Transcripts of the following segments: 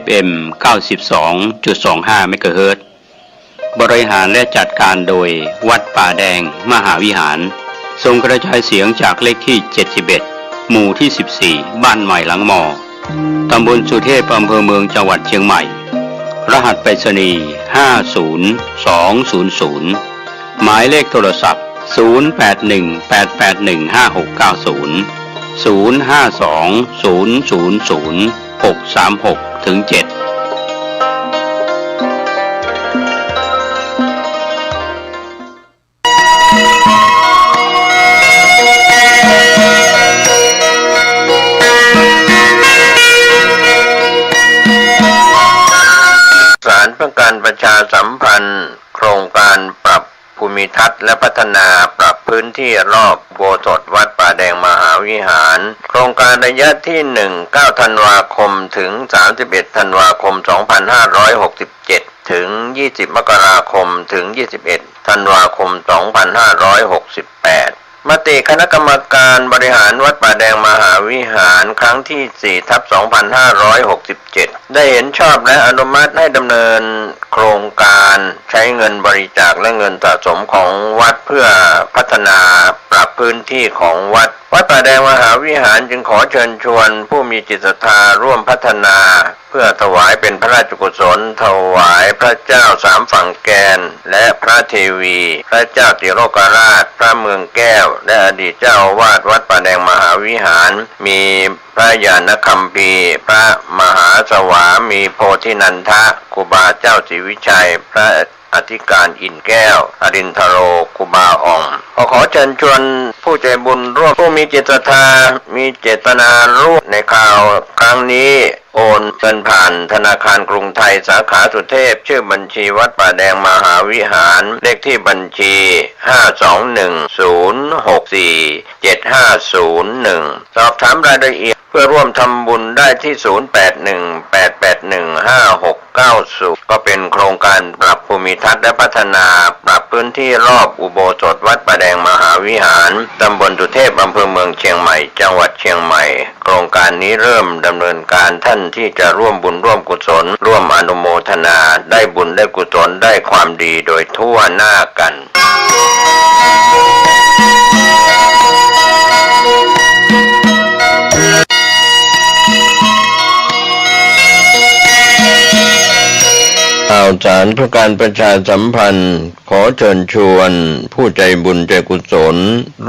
FM 92.25 เมกะเฮิรตซ์บริหารและจัดการโดยวัดป่าแดงมหาวิหารส่งกระจายเสียงจากเลขที่71หมู่ที่14บ้านใหม่หลังมอตำบลสุเทพอำเภอเมืองจังหวัดเชียงใหม่รหัสไปรษณีย์50200หมายเลขโทรศัพท์0818815690 0520000636-7ศาลเพื่อการประชาสัมพันธ์โครงการปรับภูมิทัศน์และพัฒนาปรับพื้นที่รอบอุโบสถวัดป่าแดงมหาวิหารโครงการระยะที่9ธันวาคมถึง31ธันวาคม2567ถึง20มกราคมถึง21ธันวาคม2568มติคณะกรรมการบริหารวัดป่าแดงมหาวิหารครั้งที่4/2567ได้เห็นชอบและอนุมัติให้ดำเนินโครงการใช้เงินบริจาคและเงินสะสมของวัดเพื่อพัฒนาปรับพื้นที่ของวัดป่าแดงมหาวิหารจึงขอเชิญชวนผู้มีจิตศรัทธาร่วมพัฒนาเพื่อถวายเป็นพระราชกุศลถวายพระเจ้าสามฝั่งแกนและพระเทวีพระเจ้าติโลกราชพระเมืองแก้วและอดีตเจ้าอาวาสวัดป่าแดงมหาวิหารมีพระญาณคัมภีร์พระมหาสวามีโพธินันทะครูบาเจ้าศรีวิชัยพระอธิการอินแก้วอรินทโรครูบาอ่องขอเชิญชวนผู้ใจบุญร่วมผู้มีจิตศรัทธามีเจตนาร่วมในข่าวครั้งนี้โอนเงินผ่านธนาคารกรุงไทยสาขาสุเทพชื่อบัญชีวัดป่าแดงมหาวิหารเลขที่บัญชี521064750สอบถามรายละเอียดเพื่อร่วมทำบุญได้ที่0818815690ก็เป็นโครงการปรับภูมิทัศน์และพัฒนาปรับพื้นที่รอบอุโบสถวัดป่าแดงมหาวิหารตำบลสุเทพอำเภอเมืองเชียงใหม่จังหวัดเชียงใหม่โครงการนี้เริ่มดำเนินการท่านที่จะร่วมบุญร่วมกุศลร่วมอนุโมทนาได้บุญได้กุศลได้ความดีโดยทั่วหน้ากันข่าวสารเพื่อการประชาสัมพันธ์ขอเชิญชวนผู้ใจบุญใจกุศล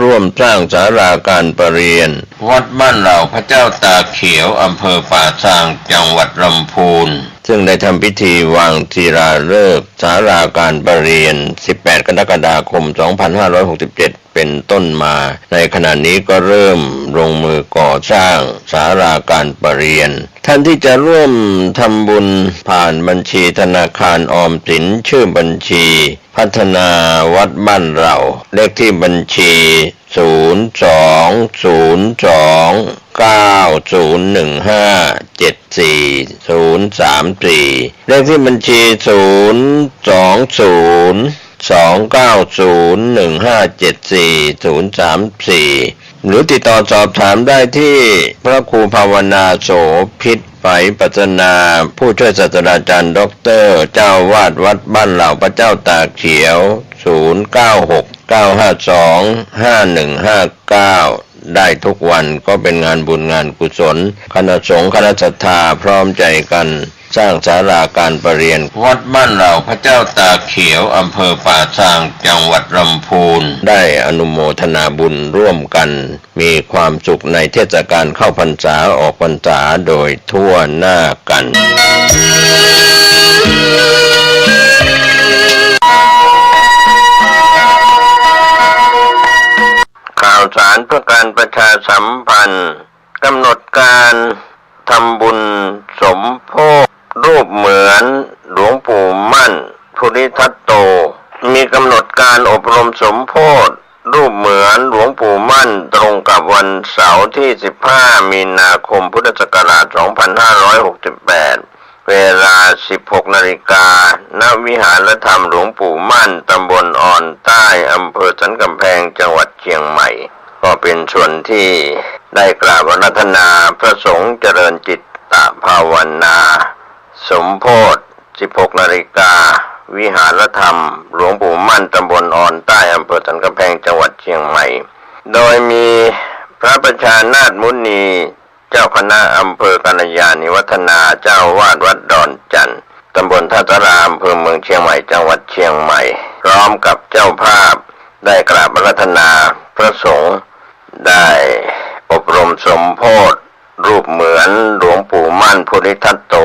ร่วมสร้างศาลาการประเรียนวัดบ้านเหล่าพระเจ้าตาเขียวอำเภอป่าซางจังหวัดลำพูนซึ่งได้ทำพิธีวางศิลาฤกษ์ศาลาการประเรียน18กรกฎาคม2567เป็นต้นมาในขณะนี้ก็เริ่มลงมือก่อสร้างศาลาการประเรียนท่านที่จะร่วมทำบุญผ่านบัญชีธนาคารออมสินชื่อบัญชีพัฒนาวัดบ้านเราเลขที่บัญชี0202901574เลขที่บัญชี0202901574หรือติดต่อสอบถามได้ที่พระครูภาวนาโสภิตไฝปัสนาผู้ช่วยศาสตราจารย์ด็อกเตอร์เจ้าวาดวัดบ้านเหล่าพระเจ้าตากเขียว0969525159ได้ทุกวันก็เป็นงานบุญงานกุศลคณะสงฆ์คณะศรัทธาพร้อมใจกันสร้างศาลาการประเรียนวัดบ้านเหล่าพระเจ้าตาเขียวอำเภอป่าซางจังหวัดลำพูนได้อนุโมทนาบุญร่วมกันมีความสุขในเทศกาลเข้าพรรษาออกพรรษาโดยทั่วหน้ากันข่าวสารเพื่อการประชาสัมพันธ์กำหนดการทำบุญสมโภชรูปเหมือนหลวงปู่มั่นภูริทัตโตมีกำหนดการอบรมสมโภชรูปเหมือนหลวงปู่มั่นตรงกับวันเสาร์ที่15มีนาคมพุทธศักราช2568เวลา 16 นาฬิกา ณ วิหารธรรมหลวงปู่มั่นตำบลอ่อนใต้อำเภอสันกำแพงจังหวัดเชียงใหม่ก็เป็นส่วนที่ได้กราบอาราธนาพระสงฆ์เจริญจิตตภาวนา สมโพธิ16 นาฬิกาวิหารธรรมหลวงปู่มั่นตำบลออนใต้อำเภอสันกำแพงจังหวัดเชียงใหม่โดยมีพระประชานาถมุนีเจ้าคณะอำเภอกัลยาณิวัฒนาเจ้าวาดวัดดอนจันทร์ตำบลท่าสาราอำเภอเมืองเชียงใหม่จังหวัดเชียงใหม่พร้อมกับเจ้าภาพได้กราบอาราธนาพระสงฆ์ได้อบรมสมโภชรูปเหมือนหลวงปู่มั่นภูริทัตโต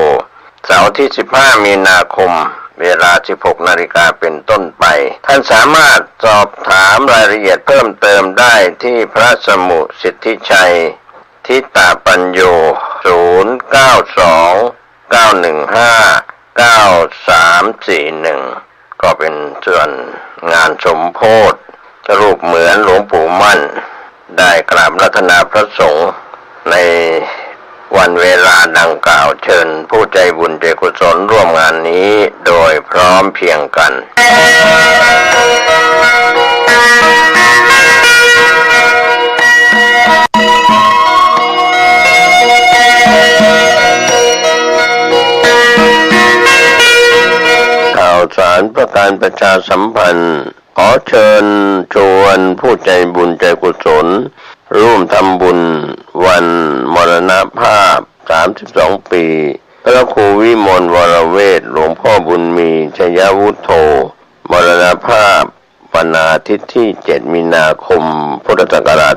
เสาร์ที่15 มีนาคมเวลา 16 นาฬิกาเป็นต้นไปท่านสามารถสอบถามรายละเอียดเพิ่มเติมได้ที่พระสมุสิทธิชัยทิตาปัญโย092-915-9341ก็เป็นส่วนงานสมโภชรูปเหมือนหลวงปู่มั่นได้กราบอาราธนาพระสงฆ์ในวันเวลาดังกล่าวเชิญผู้ใจบุญใจกุศลร่วมงานนี้โดยพร้อมเพรียงกันข่าวสารประการประชาสัมพันธ์ขอเชิญชวนผู้ใจบุญใจกุศลร่วมทำบุญวันมรณภาพ32 ปีพระครูวิมลวรเวทหลวงพ่อบุญมีชยวุฒโธมรณภาพวันอาทิตย์ที่ 7 มีนาคมพุทธศักราช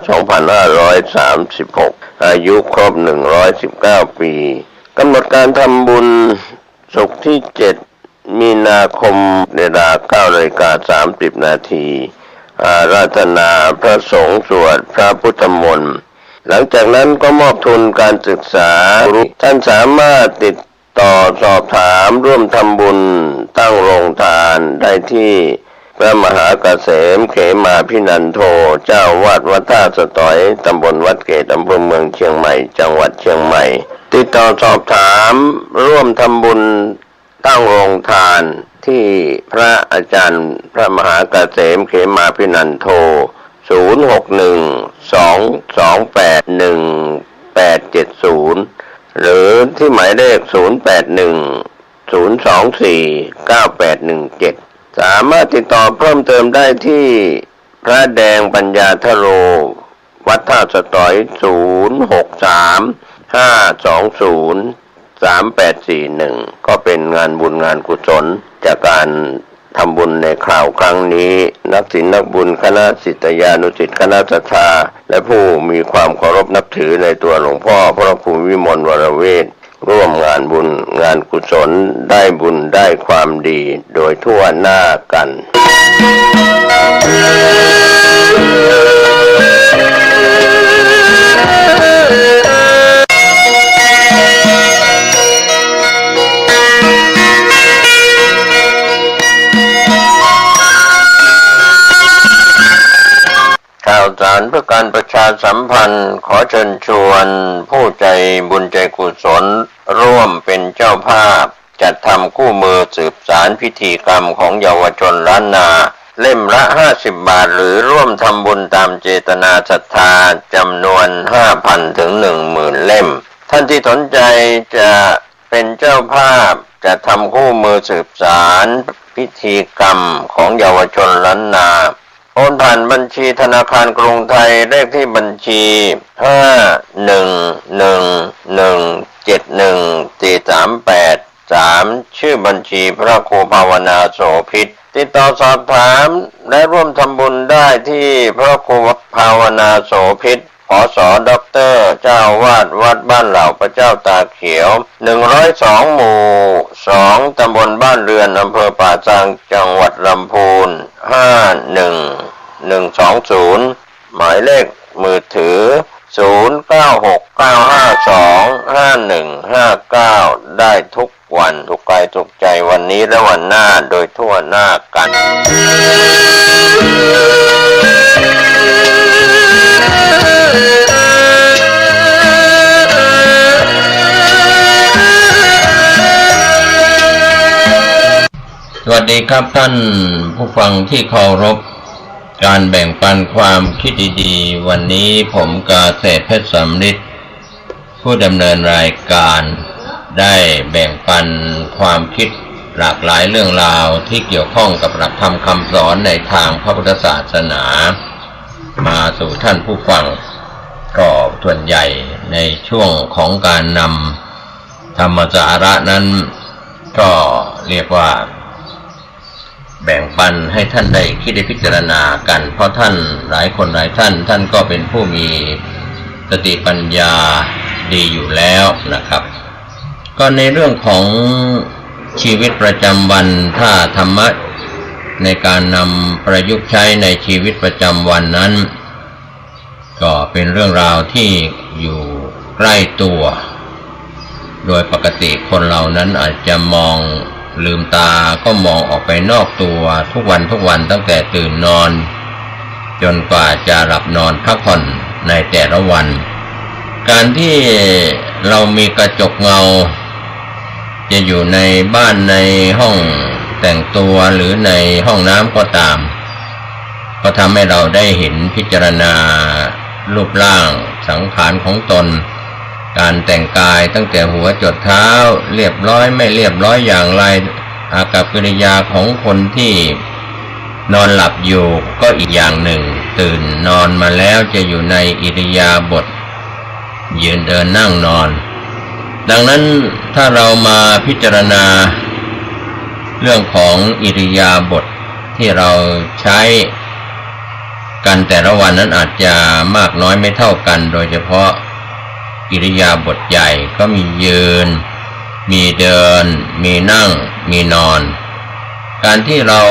2536 อายุครบ 119 ปีกำหนดการทำบุญศุกร์ที่ 7 มีนาคมเวลา 9:30 นาทีอาราธนาพระสงฆ์สวดพระพุทธมนต์หลังจากนั้นก็มอบทุนการศึกษาท่านสามารถติดต่อสอบถามร่วมทำบุญตั้งโรงทานได้ที่พระมหาเกษมเขมาพินันโทเจ้าวาดวัดท่าสตอยตำบลวัดเกตอำเภอเมืองเชียงใหม่จังหวัดเชียงใหม่ติดต่อสอบถามร่วมทำบุญตั้งโรงทานที่พระอาจารย์พระมหาเกษมเขมาพินันโท061-228-1870หรือที่หมายเลข081-024-9817สามารถติดต่อเพิ่มเติมได้ที่พระแดงปัญญาทโรวัดท่าสตอย063-520-3841ก็เป็นงานบุญงานกุศลจากการทำบุญในคราวครั้งนี้นักศิลนักบุญคณะศิษยานุศิษย์คณะศรัทธาและผู้มีความเคารพนับถือในตัวหลวงพ่อพระครูวิมลวรเวทร่วมงานบุญงานกุศลได้บุญได้ความดีโดยทั่วหน้ากันข่าวสารเพื่อการประชาสัมพันธ์ขอเชิญชวนผู้ใจบุญใจกุศลร่วมเป็นเจ้าภาพจัดทำคู่มือสืบสารพิธีกรรมของเยาวชนล้านนาเล่มละ50 บาทหรือร่วมทำบุญตามเจตนาศรัทธาจำนวน 5,000 ถึง 10,000 เล่มท่านที่สนใจจะเป็นเจ้าภาพจะทำคู่มือสืบสารพิธีกรรมของเยาวชนล้านนาโอนผ่านบัญชีธนาคารกรุงไทยเลขที่บัญชี511171438ชื่อบัญชีพระครูภาวนาโสภิตติดต่อสอบถามและร่วมทำบุญได้ที่พระครูภาวนาโสภิตผส.ด็อกเตอร์เจ้าวาดวัดบ้านเหล่าพระเจ้าตาเขียว102 หมู่ 2 ตำบลบ้านเรือนอำเภอป่าซางจังหวัดลำพูน51120หมายเลขมือถือ0969525159ได้ทุกวันทุกกายทุกใจวันนี้และวันหน้าโดยทั่วหน้ากันสวัสดีครับท่านผู้ฟังที่เคารพการแบ่งปันความคิดดีๆวันนี้ผมกาเศรษฐ์เพชรสำริดผู้ดำเนินรายการ ได้แบ่งปันความคิดหลากหลายเรื่องราวที่เกี่ยวข้องกับหลักธรรมคำสอนในทางพระพุทธศาสนามาสู่ท่านผู้ฟังก็ส่วนใหญ่ในช่วงของการนำธรรมสาระนั้นก็เรียกว่าแบ่งปันให้ท่านได้คิดได้พิจารณากันเพราะท่านหลายคนหลายท่านก็เป็นผู้มีสติปัญญาดีอยู่แล้วนะครับก็ในเรื่องของชีวิตประจำวันถ้าธรรมะในการนำประยุกต์ใช้ในชีวิตประจำวันนั้นก็เป็นเรื่องราวที่อยู่ใกล้ตัวโดยปกติคนเรานั้นอาจจะมองลืมตาก็มองออกไปนอกตัวทุกวันตั้งแต่ตื่นนอนจนกว่าจะหลับนอนพักผ่อนในแต่ละวันการที่เรามีกระจกเงาจะอยู่ในบ้านในห้องแต่งตัวหรือในห้องน้ำก็ตามก็ทำให้เราได้เห็นพิจารณารูปร่างสังขารของตนการแต่งกายตั้งแต่หัวจรดเท้าเรียบร้อยไม่เรียบร้อยอย่างไรอากัปกิริยาของคนที่นอนหลับอยู่ก็อีกอย่างหนึ่งตื่นนอนมาแล้วจะอยู่ในอิริยาบถยืนเดินนั่งนอนดังนั้นถ้าเรามาพิจารณาเรื่องของอิริยาบถที่เราใช้กันแต่ละวันนั้นอาจจะมากน้อยไม่เท่ากันโดยเฉพาะอิริยาบถใหญ่ก็มียืนมีเดินมีนั่งมีนอนการที่เรา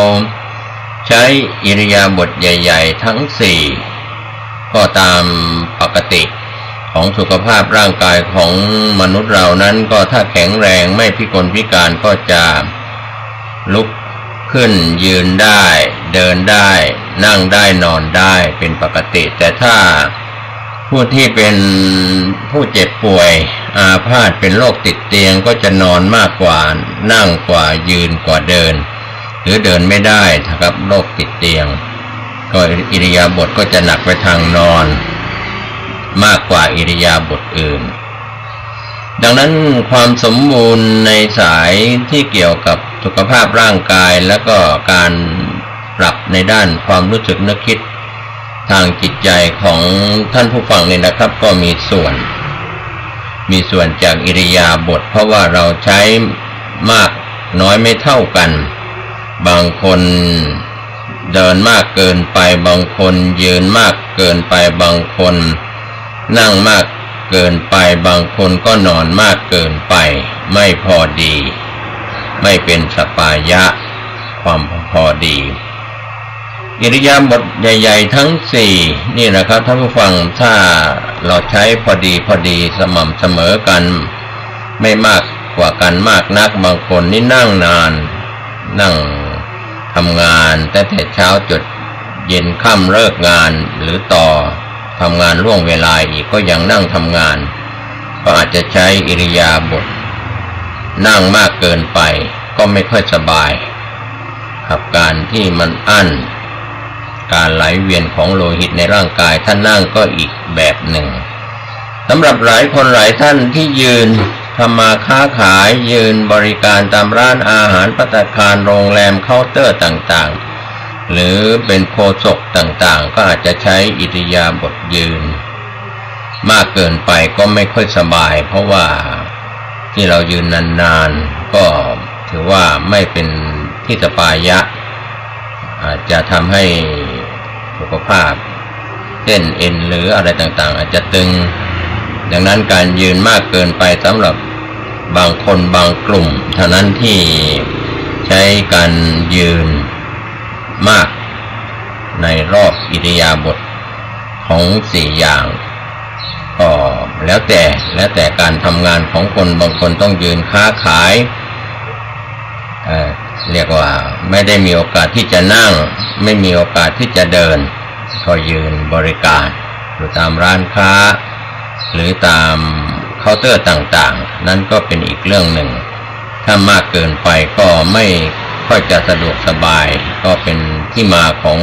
ใช้อิริยาบถใหญ่ๆทั้งสี่ก็ตามปกติของสุขภาพร่างกายของมนุษย์เรานั้นก็ถ้าแข็งแรงไม่พิกลพิการก็จะลุกขึ้นยืนได้เดินได้นั่งได้นอนได้เป็นปกติแต่ถ้าผู้ที่เป็นผู้เจ็บป่วยอาพาธเป็นโรคติดเตียงก็จะนอนมากกว่านั่งกว่ายืนกว่าเดินหรือเดินไม่ได้นะครับโรคติดเตียงก็อิริยาบถก็จะหนักไปทางนอนมากกว่าอิริยาบถอื่นดังนั้นความสมบูรณ์ในสายที่เกี่ยวกับสุขภาพร่างกายและก็การปรับในด้านความรู้สึกนึกคิดทางจิตใจของท่านผู้ฟังนี่นะครับก็มีส่วนจากอิริยาบถเพราะว่าเราใช้มากน้อยไม่เท่ากันบางคนเดินมากเกินไปบางคนยืนมากเกินไปบางคนนั่งมากเกินไปบางคนก็นอนมากเกินไปไม่พอดีไม่เป็นสปายะความพอดีอิริยาบถใหญ่ๆทั้งสี่นี่นะครับท่านผู้ฟังถ้าเราใช้พอดีสม่ำเสมอกันไม่มากกว่ากันมากนักบางคนนี่นั่งนานนั่งทำงานแต่เช้าจดเย็นค่ำเลิกงานหรือต่อทำงานล่วงเวลาอีกก็ยังนั่งทำงานก็อาจจะใช้อิริยาบถนั่งมากเกินไปก็ไม่ค่อยสบายกับการที่มันอั้นการไหลเวียนของโลหิตในร่างกายถ้านั่งก็อีกแบบหนึ่งสำหรับหลายคนหลายท่านที่ยืนทำมาค้าขายยืนบริการตามร้านอาหารภัตตาคารโรงแรมเคาน์เตอร์ต่างๆหรือเป็นโฆษกต่างๆก็อาจจะใช้อิริยาบถยืนมากเกินไปก็ไม่ค่อยสบายเพราะว่าที่เรายืนนานๆก็ถือว่าไม่เป็นที่สปายะอาจจะทำให้สุขภาพเส้นเอ็นหรืออะไรต่างๆอาจจะตึงดังนั้นการยืนมากเกินไปสำหรับบางคนบางกลุ่มเท่านั้นที่ใช้การยืนมากในรอบอิริยาบถของสี่อย่างก็แล้วแต่การทำงานของคนบางคนต้องยืนค้าขายเรียกว่าไม่ได้มีโอกาสที่จะนั่งไม่มีโอกาสที่จะเดินก็ยืนบริการอยู่ตามร้านค้าหรือตามเคาน์เตอร์ต่างๆนั่นก็เป็นอีกเรื่องหนึ่งถ้ามากเกินไปก็ไม่ค่อยจะสะดวกสบายก็เป็นที่มาของ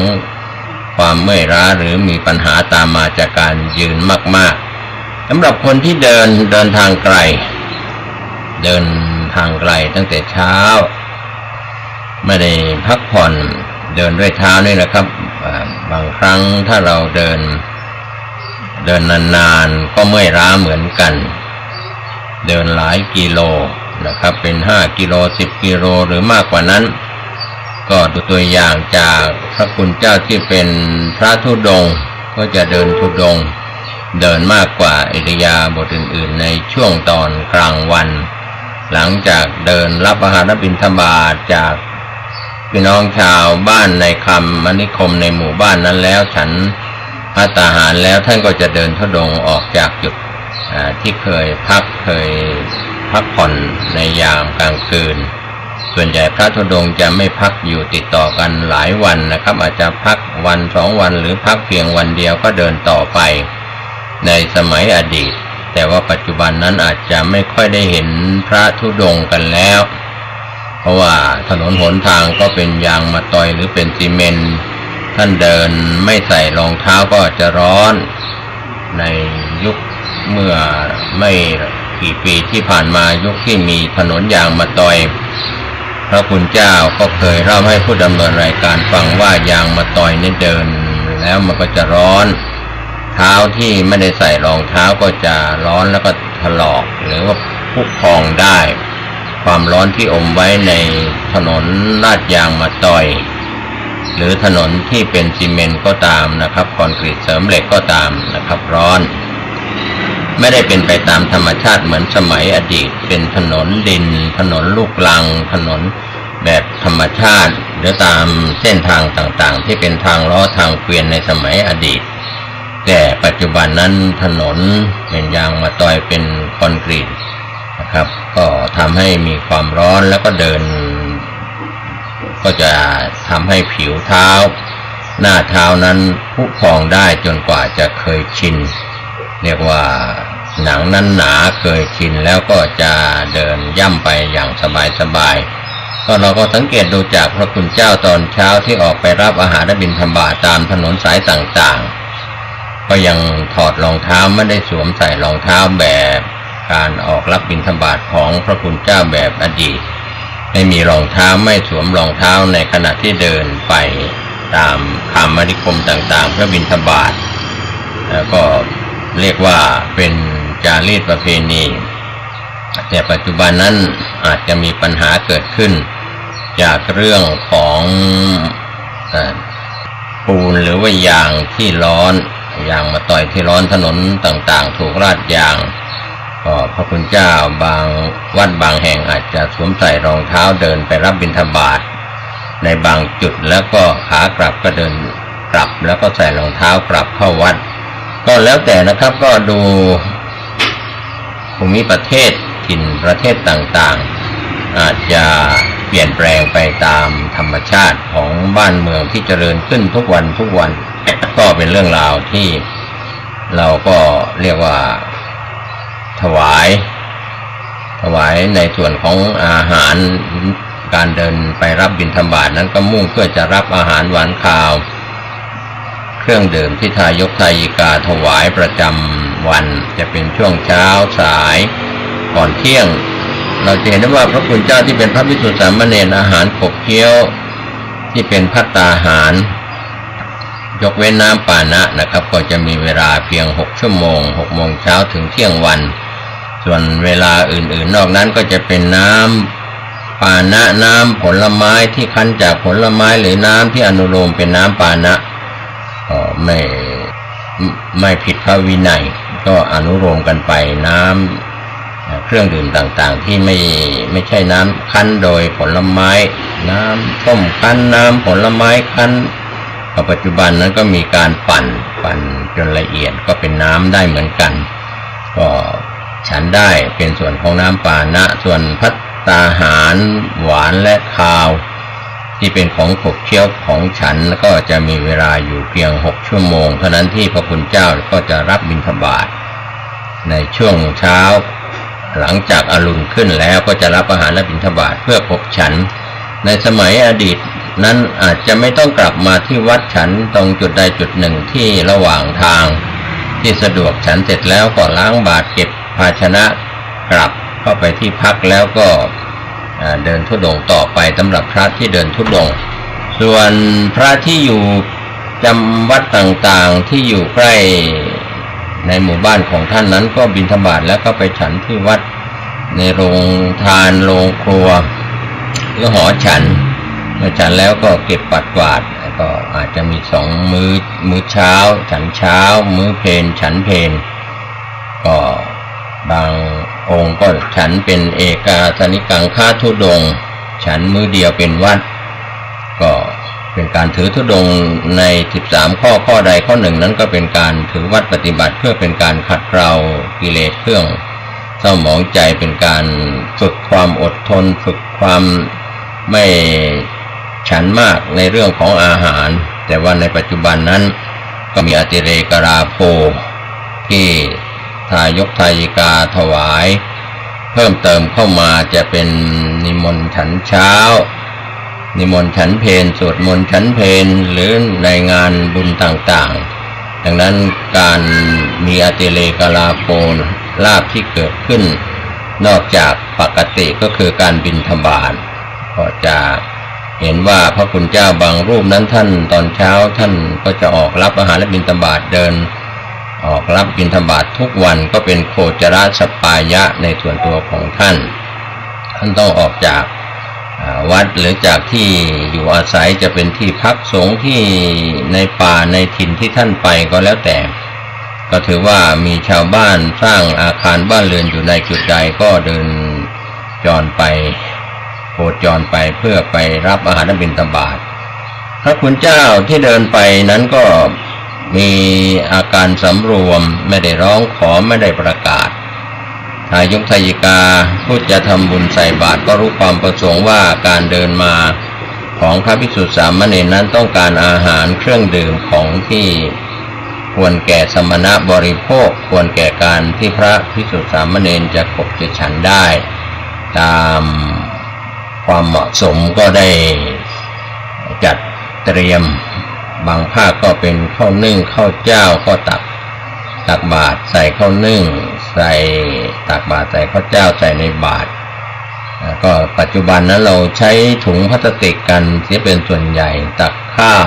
ความเมื่อยล้าหรือมีปัญหาตามมาจากการยืนมากๆสำหรับคนที่เดินทางไกล เดินทางไกลตั้งแต่เช้าไม่ได้พักผ่อนเดินด้วยเท้านี่แหละครับบางครั้งถ้าเราเดินนานๆก็เมื่อยล้าเหมือนกันเดินหลายกิโลนะครับเป็น5 กิโล10 กิโลหรือมากกว่านั้นก็ดูตัวอย่างจากพระคุณเจ้าที่เป็นพระธุดงค์ก็จะเดินธุดงค์เดินมากกว่าอิริยาบถอื่นๆในช่วงตอนกลางวันหลังจากเดินรับอาหารบิณฑบาตจากพี่น้องชาวบ้านในคำมณิคมในหมู่บ้านนั้นแล้วฉันภัตตาหารแล้วท่านก็จะเดินธุดงค์ออกจากจุดที่เคยพักผ่อนในยามกลางคืนส่วนใหญ่พระธุดงค์จะไม่พักอยู่ติดต่อกันหลายวันนะครับอาจจะพักวัน2 วันหรือพักเพียงวันเดียวก็เดินต่อไปในสมัยอดีตแต่ว่าปัจจุบันนั้นอาจจะไม่ค่อยได้เห็นพระธุดงค์กันแล้วเพราะว่าถนนหนทางก็เป็นยางมะตอยหรือเป็นซีเมนต์ท่านเดินไม่ใส่รองเท้าก็จะร้อนในยุคเมื่อไม่กี่ปีที่ผ่านมายุคที่มีถนนยางมะตอยพระคุณเจ้าก็เคยเล่าให้ผู้ดำเนินรายการฟังว่ายางมะตอยนี่เดินแล้วมันก็จะร้อนเท้าที่ไม่ได้ใส่รองเท้าก็จะร้อนแล้วก็ถลอกหรือว่าพุพองได้ความร้อนที่อมไว้ในถนนลาดยางมะตอยหรือถนนที่เป็นซีเมนต์ก็ตามนะครับคอนกรีตเสริมเหล็กก็ตามนะครับร้อนไม่ได้เป็นไปตามธรรมชาติเหมือนสมัยอดีตเป็นถนนดินถนนลูกรังถนนแบบธรรมชาติหรือตามเส้นทางต่างๆที่เป็นทางล้อทางเกวียนในสมัยอดีตแต่ปัจจุบันนั้นถนนเป็นยางมะตอยเป็นคอนกรีตนะครับก็ทำให้มีความร้อนแล้วก็เดินก็จะทำให้ผิวเท้าหน้าเท้านั้นพุพองได้จนกว่าจะเคยชินเรียกว่าหนังนั้นหนาเคยชินแล้วก็จะเดินย่ำไปอย่างสบายๆก็เราก็สังเกตดูจากพระคุณเจ้าตอนเช้าที่ออกไปรับอาหารบิณฑบาตตามถนนสายต่างๆก็ยังถอดรองเท้าไม่ได้สวมใส่รองเท้าแบบการออกรับบิณฑบาตของพระคุณเจ้าแบบอดีตไม่มีรองเท้าไม่สวมรองเท้าในขณะที่เดินไปตามคำมณิคมต่างๆเพื่อบิณฑบาตแล้วก็เรียกว่าเป็นจารีตประเพณีแต่ปัจจุบันนั้นอาจจะมีปัญหาเกิดขึ้นจากเรื่องของปูนหรือว่ายางที่ร้อนยางมะตอยที่ร้อนถนนต่างๆถูกราดยางก็พระคุณเจ้าบางวัดบางแห่งอาจจะสวมใส่รองเท้าเดินไปรับบิณฑบาตในบางจุดแล้วก็ขากลับก็เดินกลับแล้วก็ใส่รองเท้ากลับเข้าวัดก็แล้วแต่นะครับก็ดูภูมิประเทศถิ่นประเทศต่างๆอาจจะเปลี่ยนแปลงไปตามธรรมชาติของบ้านเมืองที่เจริญขึ้นทุกวันก็เป็นเรื่องราวที่เราก็เรียกว่าถวายในส่วนของอาหารการเดินไปรับบิณฑบาตนั้นก็มุ่งเพื่อจะรับอาหารหวานข้าวเครื่องดื่มที่ทายกทายิกาถวายประจำวันจะเป็นช่วงเช้าสายก่อนเที่ยงเราจะเห็นได้ว่าพระคุณเจ้าที่เป็นพระภิกษุสามเณรอาหารขบเคี้ยวที่เป็นภัตตาหารยกเว้นน้ำปานะนะครับก็จะมีเวลาเพียง6 ชั่วโมง6 โมงเช้าถึงเที่ยงวันส่วนเวลาอื่นๆนอกนั้นก็จะเป็นน้ำปานะน้ำผลไม้ที่คั้นจากผลไม้หรือน้ำที่อนุโลมเป็นน้ำปานะไม่ผิดพระวินัยก็อนุโลมกันไปน้ำเครื่องดื่มต่างๆที่ไม่ใช่น้ำคั้นโดยผลไม้น้ำส้มคั้นน้ำผลไม้คั้นปัจจุบันนั้นก็มีการปั่นจนละเอียดก็เป็นน้ำได้เหมือนกันก็ฉันได้เป็นส่วนของน้ำปานะส่วนภัตตาหารหวานและคาวที่เป็นของขบเคี้ยวของฉันก็จะมีเวลาอยู่เพียง6 ชั่วโมงเท่านั้นที่พระคุณเจ้าก็จะรับบิณฑบาตในช่วงเช้าหลังจากอรุณขึ้นแล้วก็จะรับอาหารและบิณฑบาตเพื่อขบฉันในสมัยอดีตนั้นอาจจะไม่ต้องกลับมาที่วัดฉันตรงจุดใดจุดหนึ่งที่ระหว่างทางที่สะดวกฉันเสร็จแล้วก็ล้างบาตรเก็บภาชนะกลับ เข้าไปที่พักแล้วก็เดินธุดงค์ต่อไปสำหรับพระที่เดินธุดงค์ส่วนพระที่อยู่จำวัดต่างๆที่อยู่ใกล้ในหมู่บ้านของท่านนั้นก็บิณฑบาตแล้วก็ไปฉันที่วัดในโรงทานโรงครัวหรือหอฉันเมื่อฉันแล้วก็เก็บปัดกวาดก็อาจจะมี2 มื้อเช้าฉันเช้ามื้อเพลฉันเพลก็บางองค์ก็ฉันเป็นเอกาสนิกังฆาธุดงค์ฉันมื้อเดียวเป็นวัดก็เป็นการถือธุดงค์ใน13ข้อใดข้อหนึ่งนั้นก็เป็นการถือวัดปฏิบัติเพื่อเป็นการขัดเกลากิเลสเครื่องเศร้าหมองใจเป็นการฝึกความอดทนฝึกความไม่ฉันมากในเรื่องของอาหารแต่ว่าในปัจจุบันนั้นก็มีอติเรกราโภที่ทายกทายิกาถวายเพิ่มเติมเข้ามาจะเป็นนิมนต์ฉันเช้านิมนต์ฉันเพลสวดมนต์ฉันเพลหรือในงานบุญต่างๆดังนั้นการมีอติเรกราโภลาภที่เกิดขึ้นนอกจากปกติก็คือการบิณฑบาตก็จะเห็นว่าพระคุณเจ้าบางรูปนั้นท่านตอนเช้าท่านก็จะออกรับอาหารและบิณฑบาตเดินออกรับบิณฑบาตทุกวันก็เป็นโคจรสปายะในส่วนตัวของท่านต้องออกจากวัดหรือจากที่อยู่อาศัยจะเป็นที่พักสงฆ์ที่ในป่าในถิ่นที่ท่านไปก็แล้วแต่ก็ถือว่ามีชาวบ้านสร้างอาคารบ้านเรือนอยู่ในจุดใดก็เดินจรไปโคจรไปเพื่อไปรับอาหารบิณฑบาตพระคุณเจ้าที่เดินไปนั้นก็มีอาการสำรวมไม่ได้ร้องขอไม่ได้ประกาศทายกทายิกาผู้จะทำบุญใส่บาตรก็รู้ความประสงค์ว่าการเดินมาของพระภิกษุสามเณรนั้นต้องการอาหารเครื่องดื่มของที่ควรแก่สมณะบริโภคควรแก่การที่พระภิกษุสามเณรจะขบจะฉันได้ตามความเหมาะสมก็ได้จัดเตรียมบางภาคก็เป็นข้าวนึ่งข้าวเจ้าก็ตักบาตรใส่ข้าวนึ่งใส่ตักบาตรใส่ข้าวเจ้าใส่ในบาตรก็ปัจจุบันนั้นเราใช้ถุงพลาสติกกันเสียเป็นส่วนใหญ่ตักข้าว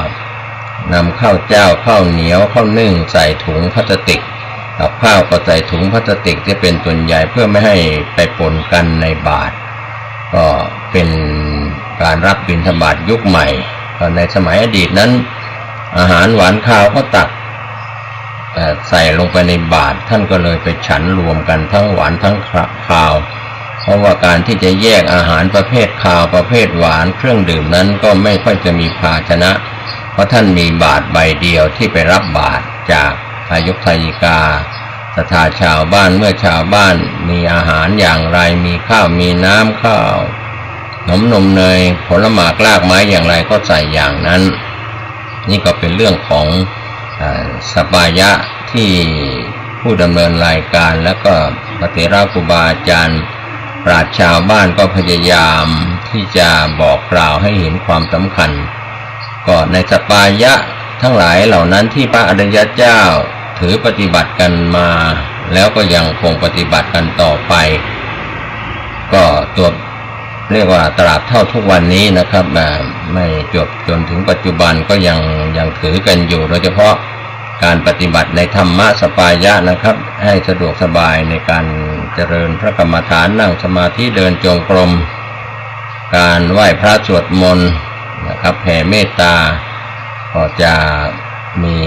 นำข้าวเจ้าข้าวเหนียวข้าวนึ่งใส่ถุงพลาสติกกับข้าวก็ใส่ถุงพลาสติกที่เป็นส่วนใหญ่เพื่อไม่ให้ไปปนกันในบาตรก็เป็นการรับบิณฑบาตยุคใหม่ในสมัยอดีตนั้นอาหารหวานข้าวก็ตักใส่ลงไปในบาตรท่านก็เลยไปฉันรวมกันทั้งหวานทั้งข้าวเพราะว่าการที่จะแยกอาหารประเภทข้าวประเภทหวานเครื่องดื่มนั้นก็ไม่ค่อยจะมีภาชนะเพราะท่านมีบาตรใบเดียวที่ไปรับบาตรจากทายกทายิกาศรัทธาชาวบ้านเมื่อชาวบ้านมีอาหารอย่างไรมีข้าวมีน้ำข้าวนมเนยผลหมากรากไม้อย่างไรก็ใส่อย่างนั้นนี่ก็เป็นเรื่องของสปายะที่ผู้ดำเนินรายการแล้วก็พระเถระครูบาอาจารย์ปราชญ์ชาวบ้านก็พยายามที่จะบอกกล่าวให้เห็นความสำคัญก็ในสปายะทั้งหลายเหล่านั้นที่พระอริยเจ้าถือปฏิบัติกันมาแล้วก็ยังคงปฏิบัติกันต่อไปก็ตัวเรียกว่าตราบเท่าทุกวันนี้นะครับไม่จบจนถึงปัจจุบันก็ยังถือกันอยู่โดยเฉพาะการปฏิบัติในธรรมะสปายะนะครับให้สะดวกสบายในการเจริญพระกรรมฐานนั่งสมาธิเดินจงกรมการไหว้พระสวดมนต์นะครับแผ่เมตตาก็จะมี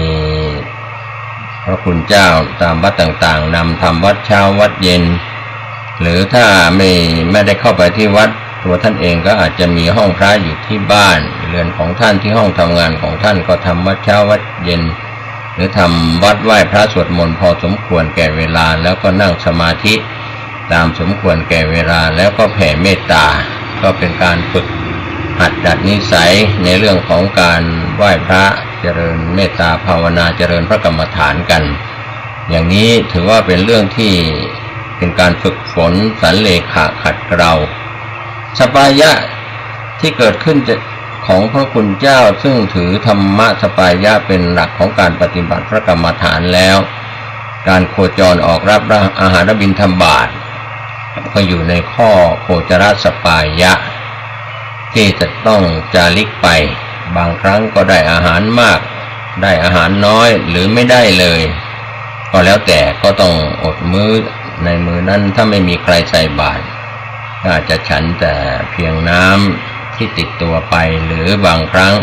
พระคุณเจ้าตามวัดต่างๆนำทำวัดเช้าวัดเย็นหรือถ้าไม่ได้เข้าไปที่วัดตัวท่านเองก็อาจจะมีห้องพระอยู่ที่บ้านเรือนของท่านที่ห้องทำงานของท่านก็ทำวัดเช้าวัดเย็นหรือทำวัดไหว้พระสวดมนต์พอสมควรแก่เวลาแล้วก็นั่งสมาธิตามสมควรแก่เวลาแล้วก็แผ่เมตตาก็เป็นการฝึกหัดดัดนิสัยในเรื่องของการไหว้พระเจริญเมตตาภาวนาเจริญพระกรรมฐานกันอย่างนี้ถือว่าเป็นเรื่องที่เป็นการฝึกฝนสันเลขะขัดเกลาสปายะที่เกิดขึ้นของพระคุณเจ้าซึ่งถือธรรมะสปายะเป็นหลักของการปฏิบัติพระกรรมฐานแล้วการโคจรออกรับอาหารบิณฑบาต ก็อยู่ในข้อโคจรสปายะที่จะต้องจาริกไปบางครั้งก็ได้อาหารมากได้อาหารน้อยหรือไม่ได้เลยก็แล้วแต่ก็ต้องอดมื้อในมื้อนั้นถ้าไม่มีใครใส่บาตรก็อาจจะฉันแต่เพียงน้ำที่ติดตัวไปหรือบางครั้ง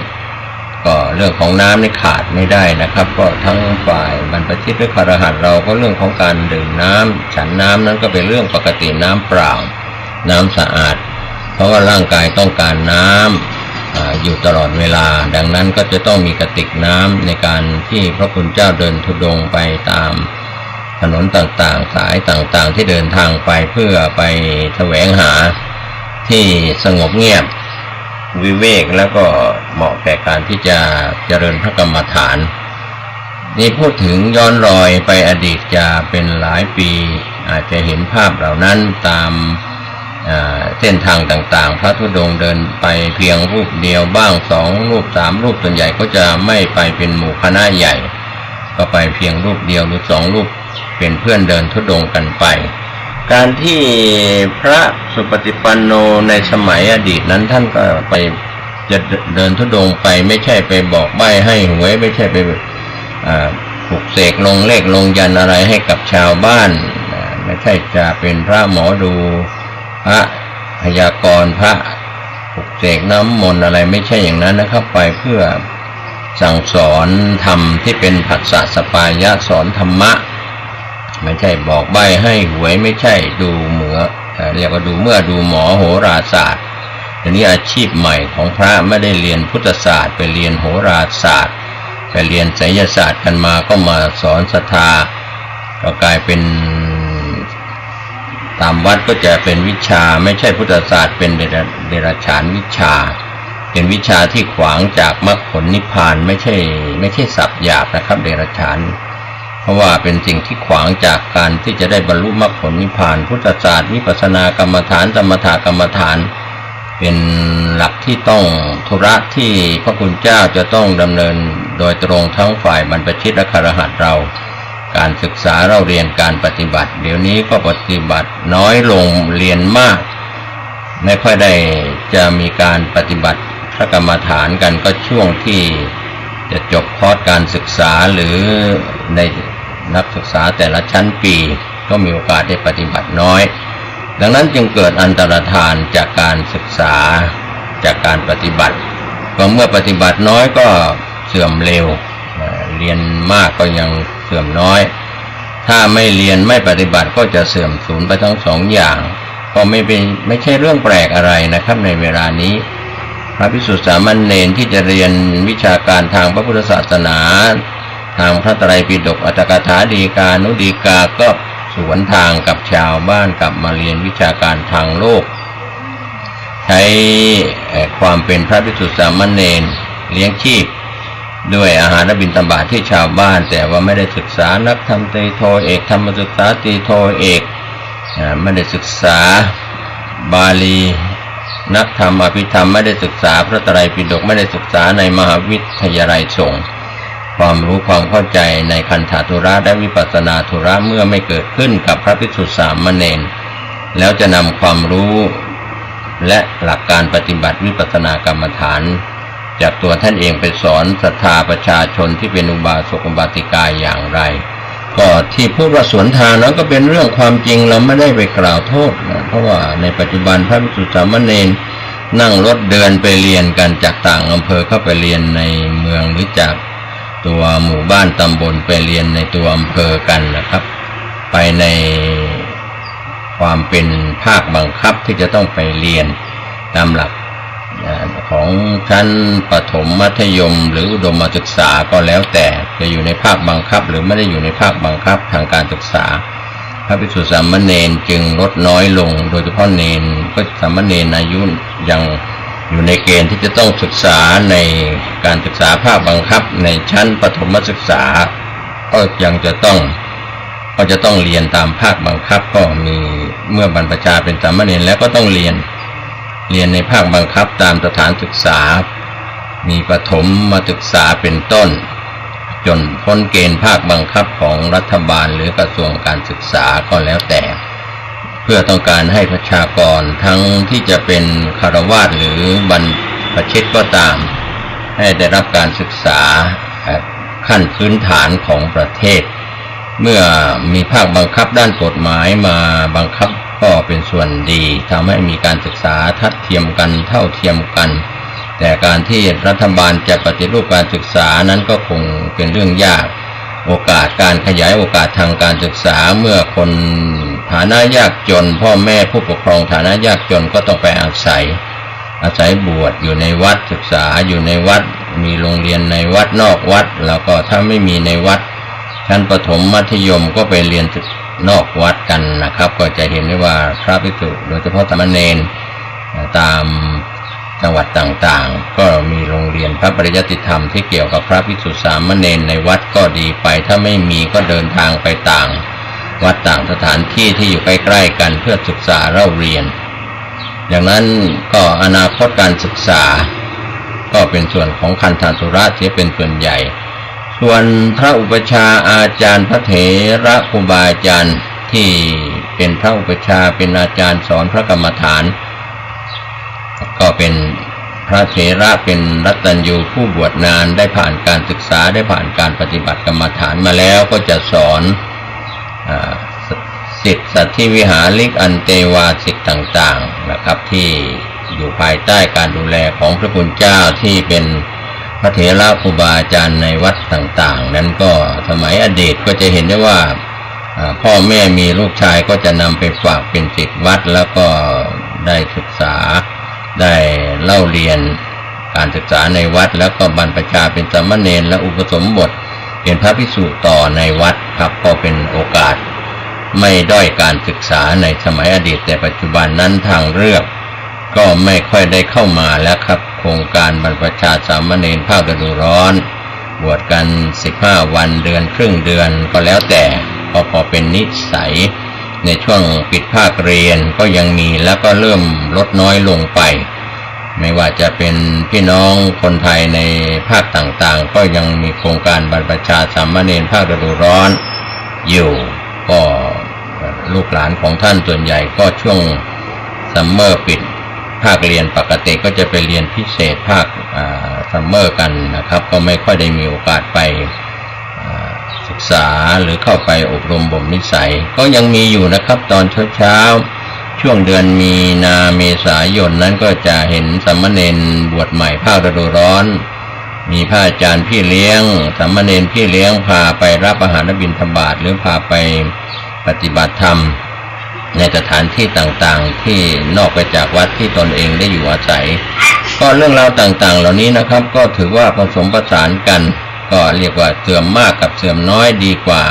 ก็เรื่องของน้ำนี่ขาดไม่ได้นะครับก็ทั้งฝ่ายบรรพชิตและคฤหัสถ์เราก็เรื่องของการดื่มน้ำฉันน้ำนั้นก็เป็นเรื่องปกติน้ำเปล่าน้ำสะอาดเพราะว่าร่างกายต้องการน้ำอยู่ตลอดเวลาดังนั้นก็จะต้องมีกระติกน้ำในการที่พระคุณเจ้าเดินธุดงค์ไปตามถนนต่างๆสายต่างๆที่เดินทางไปเพื่อไปแสวงหาที่สงบเงียบวิเวกแล้วก็เหมาะแก่การที่จะเจริญพระกรรมฐานนี่พูดถึงย้อนรอยไปอดีตจะเป็นหลายปีอาจจะเห็นภาพเหล่านั้นตามเส้นทางต่างๆพระธุดงค์เดินไปเพียงรูปเดียวบ้าง2 รูป3 รูปส่วนใหญ่ก็จะไม่ไปเป็นหมู่คณะใหญ่ก็ไปเพียงรูปเดียวหรือ2 รูปเป็นเพื่อนเดินธุดงค์กันไปการที่พระสุปฏิปันโนในสมัยอดีตนั้นท่านก็ไปจะเดินธุดงค์ไปไม่ใช่ไปบอกใบ้ให้หวยไม่ใช่ไปปลุกเสกลงเลขลงยันอะไรให้กับชาวบ้านไม่ใช่จะเป็นพระหมอดูพระพยากรณ์พระปลุกเสกน้ำมนต์อะไรไม่ใช่อย่างนั้นนะครับไปเพื่อสั่งสอนธรรมที่เป็นผัสสะสปายะสอนธรรมะไม่ใช่บอกใบ้ให้หวยไม่ใช่ดูเหมือเรียกว่าดูเมื่อดูหมอโหราศาสตร์ทีนี้อาชีพใหม่ของพระไม่ได้เรียนพุทธศาสตร์ไปเรียนโหราศาสตร์ไปเรียนไสยศาสตร์กันมาก็มาสอนศรัทธาก็กลายเป็นตามวัดก็จะเป็นวิชาไม่ใช่พุทธศาสตร์เป็นเดรัจฉานวิชาเป็นวิชาที่ขวางจากมรรคผลนิพพานไม่ใช่ศัพท์หยาบนะครับเดรัจฉานเพราะว่าเป็นสิ่งที่ขวางจากการที่จะได้บรรลุมรรคผลนิพพานพุทธศาสตร์วิปัสสนากรรมฐานสมถกรรมฐานเป็นหลักที่ต้องธุระที่พระคุณเจ้าจะต้องดำเนินโดยตรงทั้งฝ่ายบรรพชิตและคฤหัสถ์เราการศึกษาเราเรียนการปฏิบัติเดี๋ยวนี้ก็ปฏิบัติน้อยลงเรียนมากไม่ค่อยได้จะมีการปฏิบัติพระกรรมฐานกันก็ช่วงที่จะจบคอร์สการศึกษาหรือในนักศึกษาแต่ละชั้นปีก็มีโอกาสได้ปฏิบัติน้อยดังนั้นจึงเกิดอันตรธานจากการศึกษาจากการปฏิบัติก็เมื่อปฏิบัติน้อยก็เสื่อมเร็วเรียนมากก็ยังเสื่อมน้อยถ้าไม่เรียนไม่ปฏิบัติก็จะเสื่อมสูญไปทั้ง2 อย่างก็ไม่ใช่เรื่องแปลกอะไรนะครับในเวลานี้พระภิกษุสามเณรที่จะเรียนวิชาการทางพระพุทธศาสนาทางพระไตรปิฎกอัตถกถาฎีกานุฎีกาก็สวนทางกับชาวบ้านกลับมาเรียนวิชาการทางโลกใช้ความเป็นพระภิกษุสามเณรเลี้ยงชีพด้วยอาหารบิณฑบาตที่ชาวบ้านแต่ว่าไม่ได้ศึกษานักธรรมตรีโทเอกธรรมศึกษาตรีโทเอกไม่ได้ศึกษาบาลีนักธรรมอภิธรรมไม่ได้ศึกษาพระไตรปิฎกไม่ได้ศึกษาในมหาวิทยาลัยสงฆ์ความรู้ความเข้าใจในคันธธุระและวิปัสสนาธุระเมื่อไม่เกิดขึ้นกับพระภิกษุสามเณรแล้วจะนำความรู้และหลักการปฏิบัติวิปัสสนากรรมฐานจากตัวท่านเองไปสอนศรัทธาประชาชนที่เป็นอุบาสกอุบาสิกาอย่างไรก็ที่พูดว่าสวนทางนั้นก็เป็นเรื่องความจริงเราไม่ได้ไปกล่าวโทษนะเพราะว่าในปัจจุบันพระภิกษุสามเณรนั่งรถเดินไปเรียนกันจากต่างอำเภอเข้าไปเรียนในเมืองหรือจากตัวหมู่บ้านตำบลไปเรียนในตัวอำเภอกันนะครับไปในความเป็นภาคบังคับที่จะต้องไปเรียนตามหลักของชั้นประถมมัธยมหรืออุดมศึกษาก็แล้วแต่จะอยู่ในภาคบังคับหรือไม่ได้อยู่ในภาคบังคับทางการศึกษาพระภิกษุสามเณรจึงลดน้อยลงโดยเฉพาะเณรก็สามเณรอายุยังอยู่ในเกณฑ์ที่จะต้องศึกษาในการศึกษาภาคบังคับในชั้นประถมศึกษาก็ยังจะต้องเรียนตามภาคบังคับก็มีเมื่อบรรพชาเป็นสามเณรแล้วก็ต้องเรียนในภาคบังคับตามสถานศึกษามีประถมศึกษาเป็นต้นจนพ้นเกณฑ์ภาคบังคับของรัฐบาลหรือกระทรวงการศึกษาก็แล้วแต่ พื่อต้องการให้ประชากรทั้งที่จะเป็นคฤหัสถ์หรือบรรพชิตก็ตามให้ได้รับการศึกษาขั้นพื้นฐานของประเทศเมื่อมีภาคบังคับด้านกฎหมายมาบังคับก็เป็นส่วนดีทำให้มีการศึกษาทัดเทียมกันเท่าเทียมกันแต่การที่รัฐบาลจะปฏิรูปการศึกษานั้นก็คงเป็นเรื่องยากโอกาสการขยายโอกาสทางการศึกษาเมื่อคนฐานะยากจนพ่อแม่ผู้ปกครองฐานะยากจนก็ต้องไปอาศัยบวชอยู่ในวัดศึกษาอยู่ในวัดมีโรงเรียนในวัดนอกวัดแล้วก็ถ้าไม่มีในวัดชั้นประถมมัธยมก็ไปเรียนนอกวัดกันนะครับก็จะเห็นได้ว่าพระภิกษุโดยเฉพาะสามเณรตามจังหวัดต่างๆก็มีโรงเรียนพระปริยัติธรรมที่เกี่ยวกับพระภิกษุสามเณรในวัดก็ดีไปถ้าไม่มีก็เดินทางไปต่างวัดต่างสถานที่ที่อยู่ใกล้ๆกันเพื่อศึกษาเล่าเรียนอย่างนั้นก็อนาคตการศึกษาก็เป็นส่วนของคันธทุระที่เป็นส่วนใหญ่ส่วนพระอุปัชฌาย์อาจารย์พระเถระครูบาอาจารย์ที่เป็นพระอุปัชฌาย์เป็นอาจารย์สอนพระกรรมฐานก็เป็นพระเถระเป็นรัตตัญญูผู้บวชนานได้ผ่านการศึกษาได้ผ่านการปฏิบัติกรรมฐานมาแล้วก็จะสอนศิษย์สัตถิวิหาริกอันเตวาสิกต่างๆนะครับที่อยู่ภายใต้การดูแลของพระคุณเจ้าที่เป็นพระเถระครูบาอาจารย์ในวัดต่างๆนั้นก็สมัยอดีตก็จะเห็นได้ว่าพ่อแม่มีลูกชายก็จะนำไปฝากเป็นศิษย์วัดแล้วก็ได้ศึกษาได้เล่าเรียนการศึกษาในวัดแล้วก็บรรพชาเป็นสามเณรและอุปสมบทเป็นพระภิกษุต่อในวัดครับก็เป็นโอกาสไม่ด้อยการศึกษาในสมัยอดีตแต่ปัจจุบันนั้นทางเลือกก็ไม่ค่อยได้เข้ามาแล้วครับโครงการบรรพชาสามเณรภาคฤดูร้อนบวชกัน15วันเดือนครึ่งเดือนก็แล้วแต่พอเป็นนิสัยในช่วงปิดภาคเรียนก็ยังมีแล้วก็เริ่มลดน้อยลงไปไม่ว่าจะเป็นพี่น้องคนไทยในภาคต่างๆก็ยังมีโครงการบรรพชาสามเณรภาคฤดูร้อนอยู่ก็ลูกหลานของท่านส่วนใหญ่ก็ช่วงซัมเมอร์ปิดภาคเรียนปกติก็จะไปเรียนพิเศษภาคซัมเมอร์กันนะครับก็ไม่ค่อยได้มีโอกาสไปศึกษาหรือเข้าไปอบรมบ่มนิสัยก็ยังมีอยู่นะครับตอนเช้าช่วงเดือนมีนาเมษายนนั้นก็จะเห็นสามเณรบวชใหม่ภาคฤดูร้อนมีพระอาจารย์พี่เลี้ยงสามเณรพี่เลี้ยงพาไปรับอาหารบิณฑบาตหรือพาไปปฏิบัติธรรมในสถานที่ต่างๆที่นอกไปจากวัดที่ตนเองได้อยู่อาศัยก็เรื่องราวต่างๆเหล่านี้นะครับก็ถือว่าผสมผสานกันก็เรียกว่าเสื่อมมากกับเสื่อมน้อยดีกว่า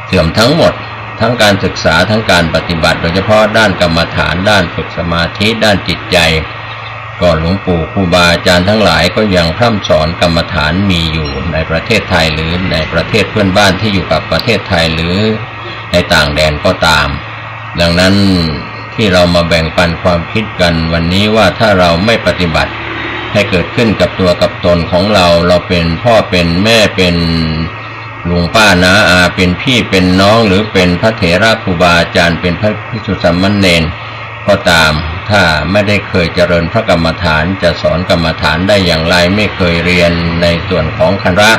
เสื่อมทั้งหมดทั้งการศึกษาทั้งการปฏิบัติโดยเฉพาะด้านกรรมฐานด้านฝึกสมาธิด้านจิตใจก็หลวงปู่ครูบาอาจารย์ทั้งหลายก็ยังพร่ำสอนกรรมฐานมีอยู่ในประเทศไทยหรือในประเทศเพื่อนบ้านที่อยู่กับประเทศไทยหรือในต่างแดนก็ตามดังนั้นที่เรามาแบ่งปันความคิดกันวันนี้ว่าถ้าเราไม่ปฏิบัติให้เกิดขึ้นกับตัวกับตนของเราเป็นพ่อเป็นแม่เป็นลุงป้าน้าอาเป็นพี่เป็นน้องหรือเป็นพระเถระครูบาอาจารย์เป็นพระภิกษุสามเณรก็ตามถ้าไม่ได้เคยเจริญพระกรรมฐานจะสอนกรรมฐานได้อย่างไรไม่เคยเรียนในส่วนของคณะ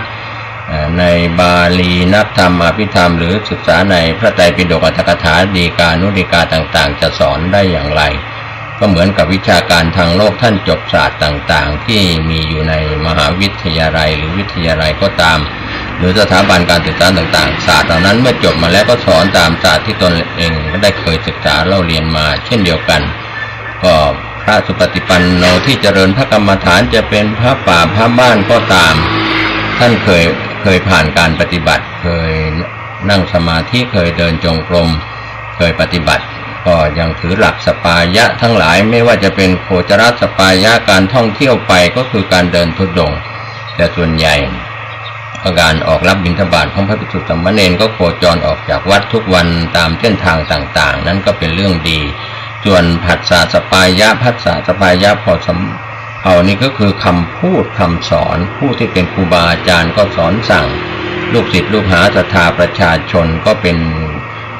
ในบาลีนักธรรมอภิธรรมหรือศึกษาในพระไตรปิฎกอรรถกถาฎีกานุฎีกาต่างๆจะสอนได้อย่างไรก็เหมือนกับวิชาการทางโลกท่านจบศาสตร์ต่างๆที่มีอยู่ในมหาวิทยาลัยหรือวิทยาลัยก็ตามหรือสถาบันการศึกษาต่างๆศาสตร์เหล่านั้นเมื่อจบมาแล้วก็สอนตามศาสตร์ที่ตนเองได้เคยศึกษาเล่าเรียนมาเช่นเดียวกันก็พระสุปฏิปันโนที่เจริญพระกรรมฐานจะเป็นพระป่าพระบ้านก็ตามท่านเคยผ่านการปฏิบัติเคยนั่งสมาธิเคยเดินจงกรมเคยปฏิบัติก็ยังถือหลักสปายะทั้งหลายไม่ว่าจะเป็นโคจรสปายะการท่องเที่ยวไปก็คือการเดินธุดงค์แต่ส่วนใหญ่การออกรับบิณฑบาตของพระภิกษุสามเณรก็โคจรออกจากวัดทุกวันตามเส้นทางต่างๆนั้นก็เป็นเรื่องดีส่วนผัสสะสปายะภัสสะสปายะพอเอานี่ก็คือคำพูดคำสอนผู้ที่เป็นครูบาอาจารย์ก็สอนสั่งลูกศิษย์ลูกหาศรัทธาประชาชนก็เป็น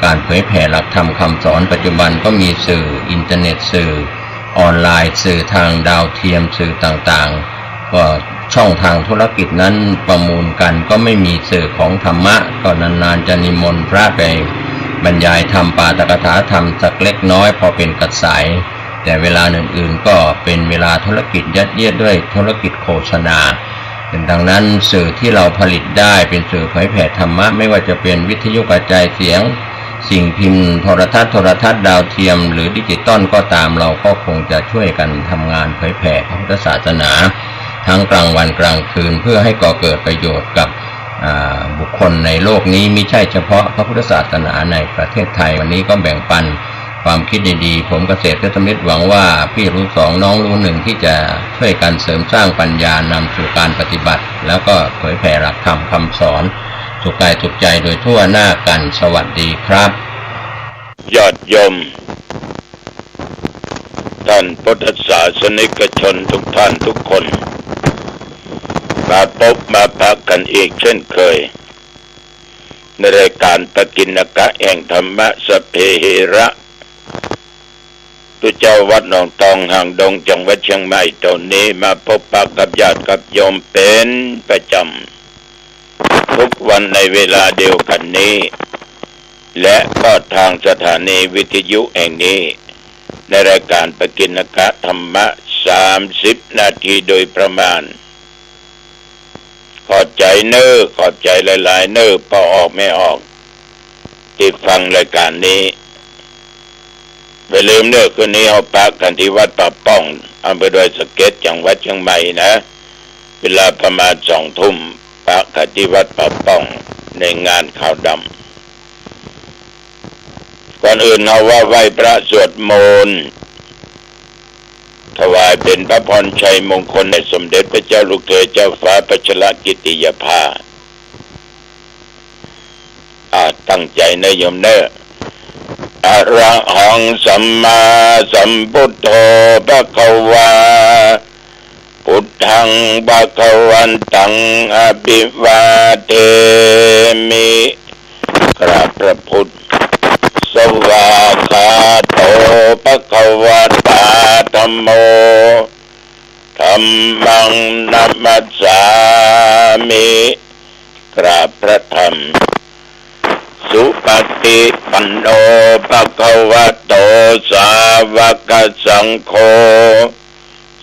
การเผยแผ่หลักธรรมคำสอนปัจจุบันก็มีสื่ออินเทอร์เน็ตสื่อออนไลน์สื่อทางดาวเทียมสื่อต่างๆก็ช่องทางธุรกิจนั้นประมูลกันก็ไม่มีสื่อของธรรมะก็นานๆจะนิมนต์พระไปบรรยายธรรมปาฐกถาธรรมสักเล็กน้อยพอเป็นกระแสแต่เวลาอื่นๆก็เป็นเวลาธุรกิจยัดเยียดด้วยธุรกิจโฆษณาดังนั้นสื่อที่เราผลิตได้เป็นสื่อเผยแผ่ธรรมะไม่ว่าจะเป็นวิทยุกระจายเสียงสิ่งพิมพ์โทรทัศน์ดาวเทียมหรือดิจิตอลก็ตามเราก็คงจะช่วยกันทำงานเผยแผ่พระพุทธศาสนาทั้งกลางวันกลางคืนเพื่อให้ก่อเกิดประโยชน์กับบุคคลในโลกนี้ไม่ใช่เฉพาะพระพุทธศาสนาในประเทศไทยวันนี้ก็แบ่งปันความคิดดีๆผมเกษตรเพชรสมิทธิ์หวังว่าพี่รู้สองน้องรู้หนึ่งที่จะช่วยกันเสริมสร้างปัญญานำสู่การปฏิบัติแล้วก็เผยแผ่หลักธรรมคำสอนสุขกายสุขใจโดยทั่วหน้ากันสวัสดีครับญาติโยมท่านพุทธศาสนิกชนทุกท่านทุกคนมาพบมาพักกันอีกเช่นเคยในรายการปกิณกะแห่งธรรมะสเพเหระตัวเจ้าวัดหนองตองห่างดงจังหวัดเชียงใหม่ตอนนี้มาพบปะกับญาติกับโยมเป็นประจำทุกวันในเวลาเดียวกันนี้และก็ทางสถานีวิทยุแห่งนี้ในรายการปกิณกะธรรมะ30 นาทีโดยประมาณขอบใจขอบใจหลายๆพอออกไม่ออกที่ฟังรายการนี้ไปลืมคืนนี้เอาพักกันที่วัดป่าป้องอำเภอดอยสะเก็ดจังหวัดเชียงใหม่นะเวลาประมาณ20 ทุ่มพักกันที่วัดป่าป้องในงานขาวดำก่อนอื่นเอาว่าไหว้พระสวดมนต์ถวายเป็นพระพรชัยมงคลในสมเด็จพระเจ้าลูกเธอเจ้าฟ้าพัชรกิติยภาตั้งใจนะโยมอะระหังสัมมาสัมพุทโธภควาพุทธังภควันตังอภิวาเทมิกราบพระพุทธสวากขาโตภควตาธัมโมธัมมังนัมมัสสามิกราบพระธรรมสุปฏิปันโนภควโตสาวกสังโฆ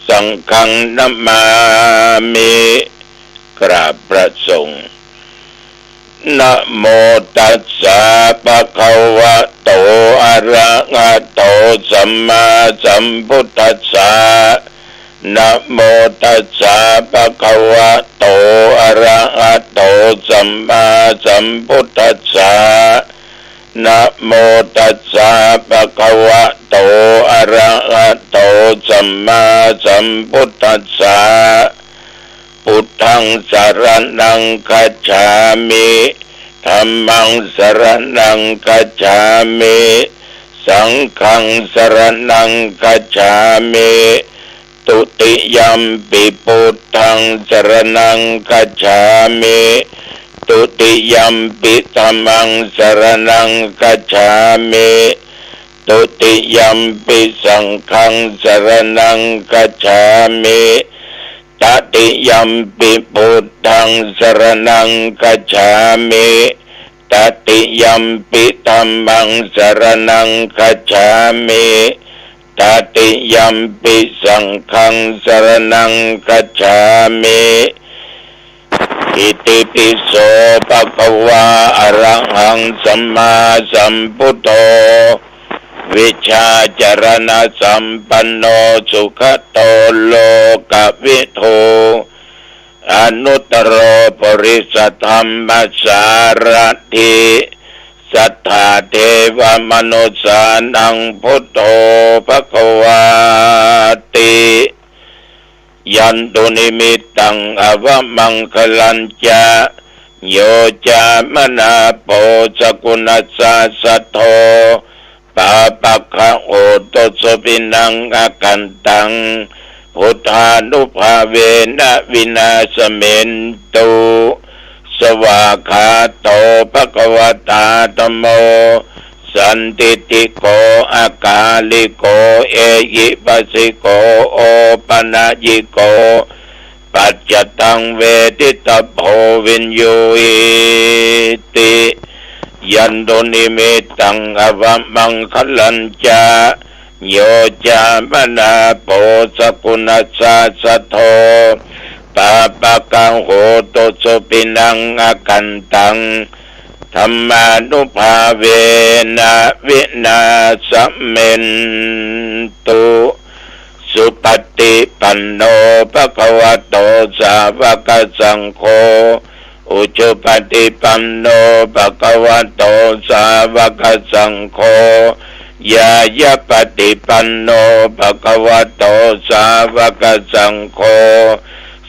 สังฆังนัมมามิกราบพระสงฆ์นะโมตัสสะภะคะวะโตอะระหะโตสัมมาสัมพุทธัสสะนะโมตัสสะภะคะวะโตอะระหะโตสัมมาสัมพุทธัสสะนะโมตัสสะภะคะวะโตอะระหะโตสัมมาสัมพุทธัสสะพุทธังสรณังคัจฉามิธัมมังสรณังคัจฉามิสังฆังสรณังคัจฉามิตุติยัมปิพุทธังสรณังคัจฉามิตุติยัมปิธัมมังสรณังคัจฉามิตุติยัมปิสังฆังสรณังคัจฉามิตติยัมปิพุทธังสรณังคัจฉามิตติยัมปิธัมมังสรณังคัจฉามิตติยัมปิสังฆังสรณังคัจฉามิอิติปิโสภะคะวะอะระหังสัมมาสัมพุทโธวิชาจารณะสัมปันโนสุขโตโลกวิทูอนุตตรปริสธรรมสารถิสัทธาเทวมนุสสานังพุทโธภควาติยันตุนิมิตตังอวมังคลัญจาโยจามนาโปสกุณัสสะสัทโธปาปัคคะโอตสปินังอากันตังพุทธานุภาเวนะวินาสเมนตุสวากขาโตภควตาธัมโม สันติติโกอากาลิโกเอหิปัสสิโกโอปนายิโกปัจจตังเวทิตโพวินโยติยันโดนิเมตังอวมังคลัญจาโยจามนาโปสกุณัสสะสะโทปาปะกังโหตุสุปินังอากันตังธรรมานุภาเวนะวินาสัมเมนตุสุปฏิปันโนภะคะวะโตสาวกสังโฆอุชุปฏิปันโนภะคะวะโตสาวกสังโฆยายะปฏิปันโนภะคะวะโตสาวกสังโฆ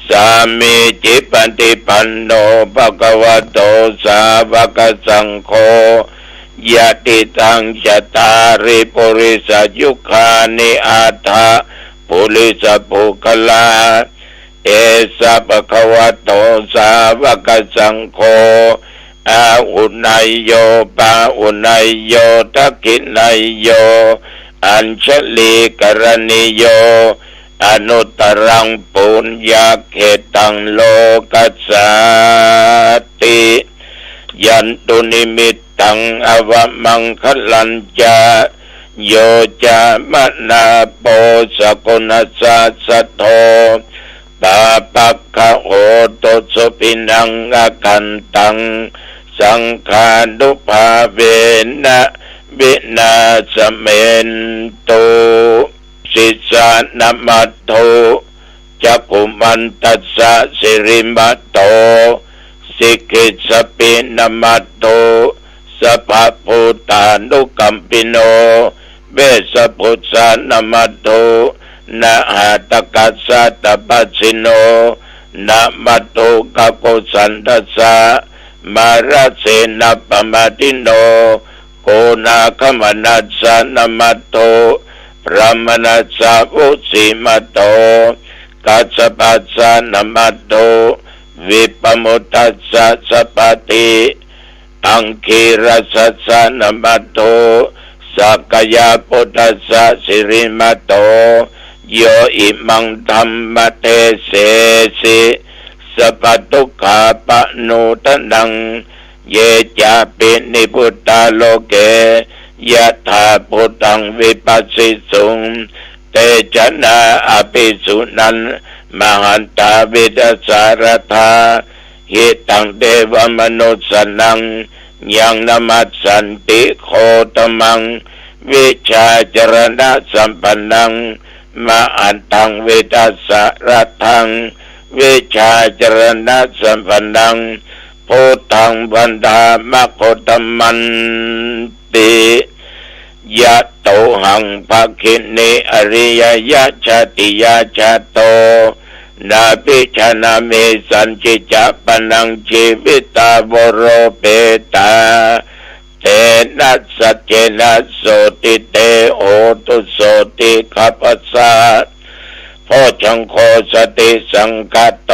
สามีจิปฏิปันโนภะคะวะโตสาวกสังโฆยะติตังจตาริปุริสยุคานิอาทะปุริสปุคลาเอสะภะคะวะโตสาวกสังโฆอาอุนัยโยปาอุนัยโยทักขินัยโยอัญชลีกรณิโยอนุตรังปุญญาเขตังโลกัสสาติยันตุนิมิตตังอวมังคลัญจาโยจามนาโปสกุณัสสะสะโทปาปักขโหตุสุปินังอากันตังสังฆานุภาเวนะวินาสเมนตุสิสานามัตโตจักขุมันตัสสะสิริมัตโตสิกิสปินามัตโตสัพพพุทธานุกัมปิโนเบสพุทธานามัตโตนะหะตกัสสะตปัสสิโนนะมัตโตกะโกสันตัสสะมาราเสนะปมาติโนโกนาคมนัสสะนามัตโตพระมนัสสะอุสิมัตโตกัสสปัสสะนามัตโตวิปมุตตัสสะสปติอังคีรัสสะสะนามัตโตสักกายปุตตัสสะสิริมัตโตโยอิมังธัมมเตเสสิสัพพทุกขาปะโนตนังเยจาปินิพุตตาโลเกยะถาพุทธังวิปัสสิสุงเตจนาอภิสุนันมหันตาวิดัสสารธาหิตังเทวมนุสสนังยังนมัสสันติโคตมังวิชาจรณะสัมปันนังมหันตังวิดัสสารทังวิชาจรณะสัมปันนังพุทธังบันดามะโคตมันติยะโตหังภคินิอริยยะชาติยะชาโตนาภิชนาเมสัญจิจปนังชีวิตาบโรเปตาเตนะสัจเจนะโสติเตโอตุโสติขัปสสะโพชังโคสติสังกัตโต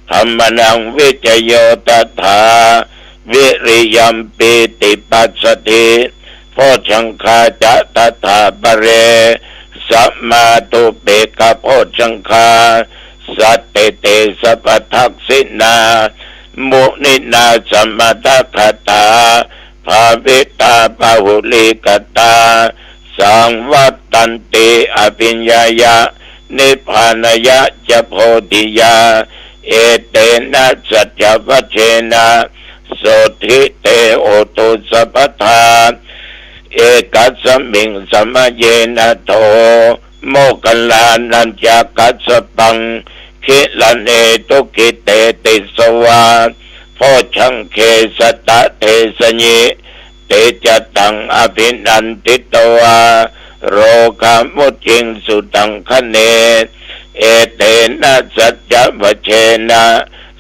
ธรรมนังวิจโยตถาวิริยัมปิติปัสสติโพชังคาจะตถาปะเรสัมมาตุเปกะโพชังคาสัตเตเตสัพพทักษินามุนินาสัมมาทัคตาภาวิตาปะหุลิกตาสังวัตตันติอภิญญายะนิพพานยะจะโพธิยาเอเตนะสัจจวัชเชนะโสทิเตโอตุสัพพทาเอกัสสมิงสมะเยนะโทโมกัลลานัญจกัสสปังคิลันเอตุกิเตติสวาโพชังเคสตะเทสญิเตจตังอภินันติตวาโรคามุจิงสุตังคะเนเอเตนะสัจจวัชเชนะ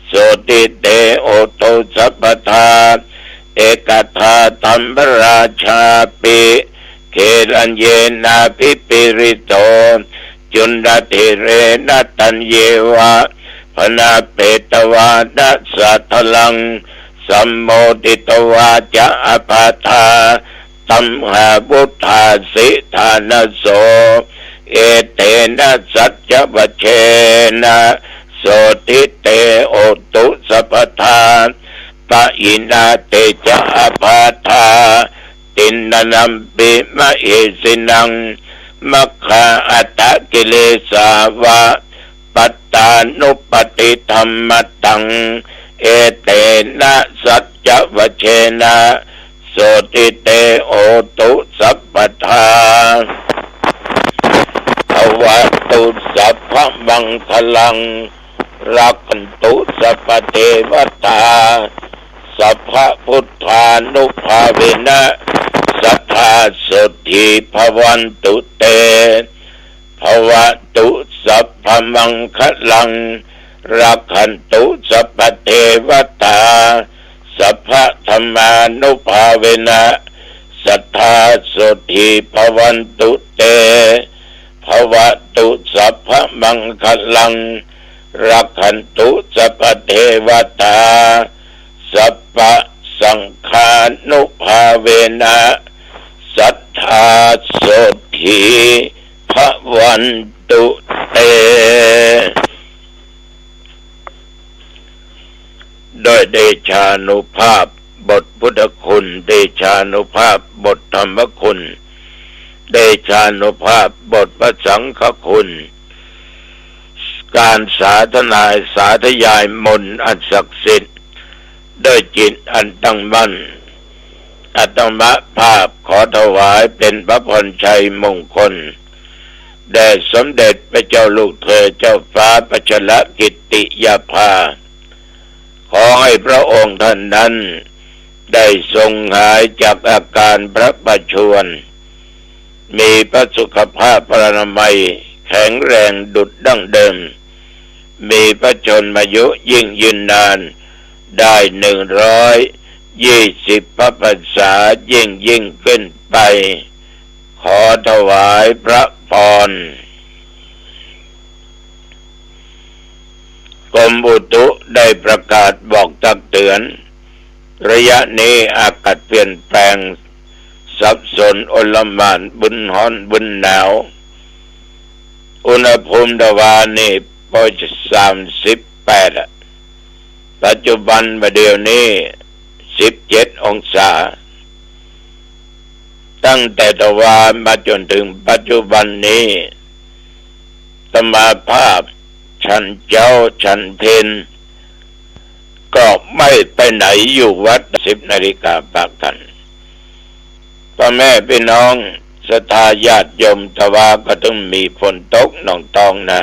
โสติเตโอโตสัพพทาเอกทาธัมมราชาปิเกรัญเยนะพิปิริโตจุนดาเทเรนะตัญเยวะพนาเปตวานัสสัทลังสัมโมติตวาจะอปาทาต ตัมหาพุทธาสิทานโสเอเตนะสัจจวเชนะโสติเตโอตุสัพพทาปะอินาเตจะอาภาธาตินนัมปิมะเอสินังมัคคาอัตตกิเลสาวะปัตตานุปติธรรมตังเอเตนะสัจจวเชนะโสติเตโอตุสัพพทาภวตุสัพพมังคลังรักขันตุสัพพเทวตาสัพพพุทธานุภาเวนะสัทธาสุธีภวันตุเตภวตุสัพพมังคลังรักขันตุสัพพเทวตาสัพพธรรมานุภาเวนะสัทธาสุธีภวันตุเตภวตุสัพพมังคลังรักขันตุสัพพเทวตาสัพพสังฆานุภาเวนะสัทธาสุธีภวันตุเตโดยเดชานุภาพบทพุทธคุณเดชานุภาพบทธรรมคุณเดชานุภาพบทพระสังฆคุณการสาธนาสาธยายมนต์อันศักดิ์สิทธิ์ด้วยจิตอันตั้งมั่นอาตมาภาพขอถวายเป็นพระพรชัยมงคลแด่สมเด็จพระเจ้าลูกเธอเจ้าฟ้าพัชรกิตติยาภาขอให้พระองค์ท่านนั้นได้ทรงหายจากอาการพระประชวรมีพระสุขภาพพระนามัยแข็งแรงดุจดั้งเดิมมีพระชนมายุยิ่งยืนนานได้120 พระพรรษายิ่งขึ้นไปขอถวายพระพรกรมอุตุได้ประกาศบอกตักเตือนระยะนี้อากาศเปลี่ยนแปลงสับสนโอลหม่านบุญร้อนบุญหนาวอุณหภูมิตะวันนี่พอจะ38ปัจจุบันมาเดี๋ยวนี้17 องศาตั้งแต่ตะวันมาจนถึงปัจจุบันนี้สมาภาพฉันเจ้าฉันเพนก็ไม่ไปไหนอยู่วัด10 นาฬิกาปากกันพ่อแม่พี่น้องศรัทธาญาติโยมตะวันก็ต้องมีฝนตกน้องตองนะ